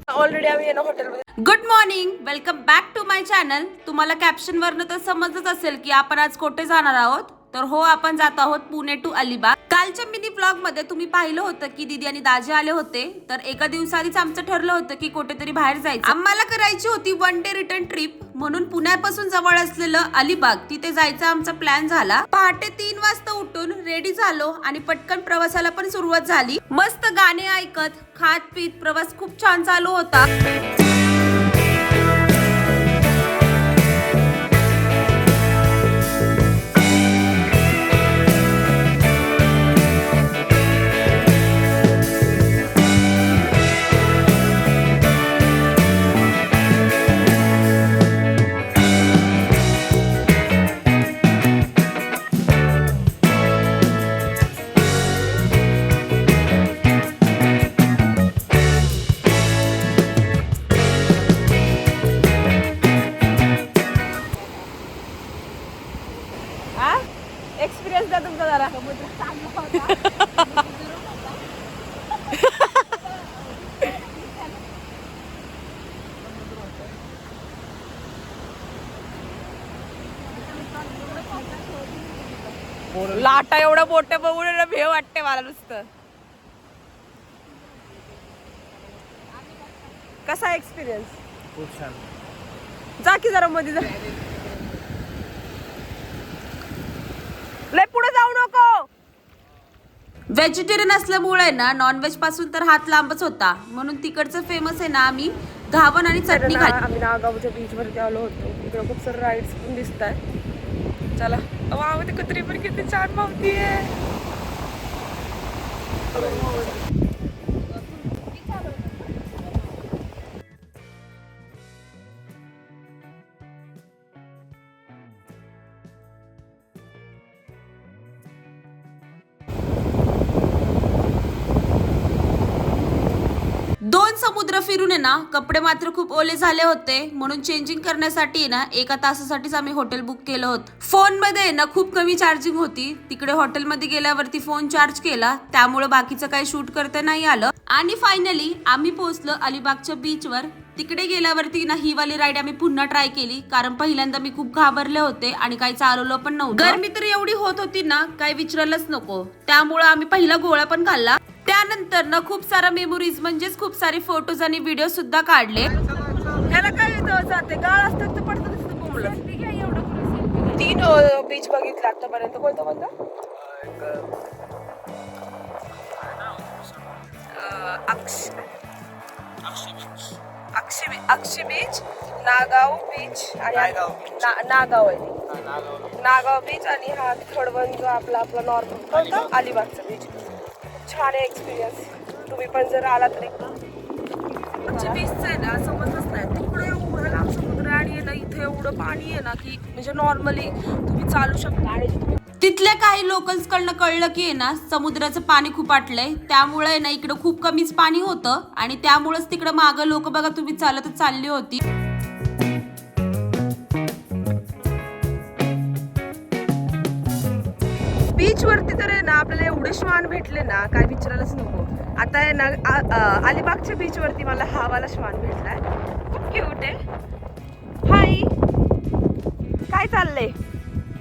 Already आम्ही आहे ना हॉटेलमध्ये. Good morning, welcome back to my channel. तुम्हाला कॅप्शन वरनं तर समजत असेल की आपण आज कुठे जाणार आहोत. तर हो, आपण जात आहोत पुणे टू अलिबाग. कालच्या मिनी ब्लॉग मध्ये तुम्ही पाहिलं होतं की दीदी आणि दाजी आले होते. तर एका दिवसाआधीच आमचं ठरलं होतं की कुठेतरी बाहेर जायचं. आम्हाला करायची होती 1 डे रिटर्न ट्रिप, म्हणून पुण्यापासून जवळ असलेलं अलिबाग तिथे जायचा आमचा प्लॅन झाला. पहाटे 3 वाजता उठून रेडी झालो आणि पटकन प्रवासाला पण सुरुवात झाली. मस्त गाणे ऐकत खात पीत प्रवास खूप छान चालू होता. एक्सपिरियन्स द्या तुमचा जरा. लाटा एवढा मोठ्या बघून भेव वाटते मला नुसतं. कसा एक्सपिरियन्स? खूप छान. जा की जरा मध्ये जा. लय पुढे जाऊ नको. व्हेजिटेरियन असल्यामुळे ना नॉनव्हेज पासून तर हात लांबच होता, म्हणून तिकडचं फेमस आहे ना आम्ही घावन आणि चटणी खाल्ली. आम्ही नागावच्या बीच वरती आलो होतो. इकडे खूप सारे राईड्स पण दिसत आहेत. चला. वाव, ते कुत्री पण किती छान मावती आहे. दोन समुद्र फिरून आहे ना कपडे मात्र खूप ओले झाले होते, म्हणून चेंजिंग करण्यासाठी ना 1 तासासाठीच आम्ही हॉटेल बुक केलं होतं. फोन मध्ये ना खूप कमी चार्जिंग होती. तिकडे हॉटेलमध्ये गेल्यावरती फोन चार्ज केला, त्यामुळे बाकीचं काही शूट करता नाही आलं. आणि फायनली आम्ही पोहोचलो अलिबागच्या बीचवर. तिकडे गेल्यावरती ना ही वाली राईड आम्ही पुन्हा ट्राय केली, कारण पहिल्यांदा मी खूप घाबरले होते आणि काही चालवलं पण नव्हतं. गरमी तर एवढी होत होती ना काही विचारायलाच नको. त्यामुळे आम्ही पहिला गोळा पण खाल्ला. त्यानंतर ना खूप सारा मेमोरीज म्हणजेच खूप सारे फोटोज आणि व्हिडिओ सुद्धा काढले. ह्याला काय येतं जाते गाळ असतात तर पडतं दिसतं बोंबलं. 3 बीच बघितलं आतापर्यंत. कोणतं कोणतं? अक्षी बीच, नागाव बीच आणि नागाव आहे. नागाव बीच आणि हा खडवण जो आपला नॉर्मल कोणता अलिबागचा बीच. छान आहे एक्सपिरियन्स. तुम्ही पण जर आला तर एकदा. बीचचं आहे ना समजलंच नाही. तिकडे एवढं लांब समुद्र आणि ना इथे एवढं पाणी आहे ना की म्हणजे नॉर्मली तुम्ही चालू शकता. आणि तिथल्या काही लोकल्स कडनं कळलं की आहे ना समुद्राचं पाणी खूप आटलंय, त्यामुळे ना इकडं खूप कमीच पाणी होतं आणि त्यामुळेच तिकडं मागं लोक बघा तुम्ही चालतच चालली होती. बीच वरती तर आहे ना आपल्याला एवढे श्वान भेटले ना काय विचारायलाच नको. आता आहे ना अलिबागच्या बीच वरती मला हा वाला श्वान भेटलाय. खूप क्यूट आहे. हाय, काय चाललंय?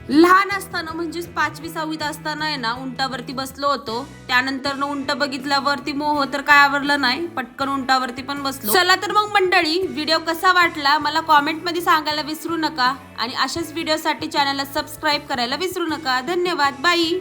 लहान असताना म्हणजेच 5वी 6वीत असताना आहे ना उंटावरती बसलो होतो. त्यानंतर ना उंट बघितल्यावरती मोह तर काय आवरलं नाही, पटकन उंटावरती पण बसलो. चला तर मग मंडळी, व्हिडिओ कसा वाटला मला कॉमेंट मध्ये सांगायला विसरू नका आणि अशाच व्हिडिओसाठी चॅनलला सबस्क्राईब करायला विसरू नका. धन्यवाद. बाय.